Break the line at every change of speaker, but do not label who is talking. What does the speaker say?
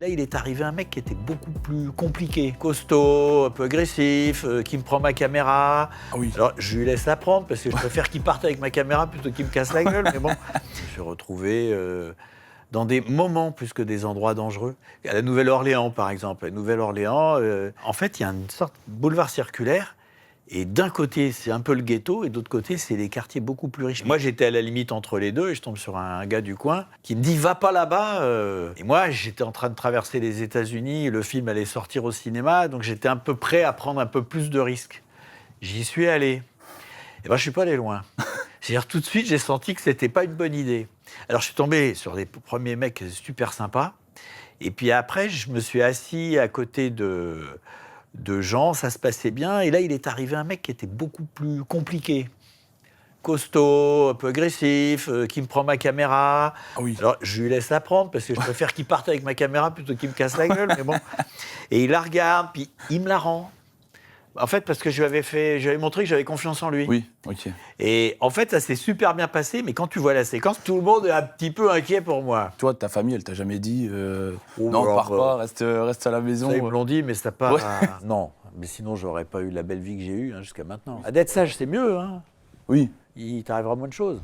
Là, il est arrivé un mec qui était beaucoup plus compliqué, costaud, un peu agressif, qui me prend ma caméra.
Ah oui.
Alors, je lui laisse la prendre parce que je préfère qu'il parte avec ma caméra plutôt qu'il me casse la gueule. Mais bon, je me suis retrouvé dans des moments plus que des endroits dangereux. À la Nouvelle-Orléans, par exemple. À la Nouvelle-Orléans, en fait, il y a une sorte de boulevard circulaire. Et d'un côté, c'est un peu le ghetto, et d'autre côté, c'est les quartiers beaucoup plus riches. Moi, j'étais à la limite entre les deux, et je tombe sur un gars du coin qui me dit « Va pas là-bas !» Et moi, j'étais en train de traverser les États-Unis, le film allait sortir au cinéma, donc j'étais un peu prêt à prendre un peu plus de risques. J'y suis allé. Et ben, je suis pas allé loin. C'est-à-dire, tout de suite, j'ai senti que c'était pas une bonne idée. Alors, je suis tombé sur les premiers mecs super sympas, et puis après, je me suis assis à côté de gens, ça se passait bien. Et là, il est arrivé un mec qui était beaucoup plus compliqué. Costaud, un peu agressif, qui me prend ma caméra.
Ah oui.
Alors, je lui laisse la prendre parce que je préfère qu'il parte avec ma caméra plutôt qu'il me casse la gueule. Mais bon. Et il la regarde, puis il me la rend. En fait, parce que je lui avais montré que j'avais confiance en lui.
Oui, ok.
Et en fait, ça s'est super bien passé. Mais quand tu vois la séquence, tout le monde est un petit peu inquiet pour moi.
Toi, ta famille, elle t'a jamais dit
Oh,
non,
alors,
pars pas, reste à la maison.
Ça, ils me l'ont dit, mais ça pas.
Ouais.
Non, mais sinon, j'aurais pas eu la belle vie que j'ai eue jusqu'à maintenant. D'être sage, c'est mieux. Hein.
Oui.
Il t'arrivera moins de choses.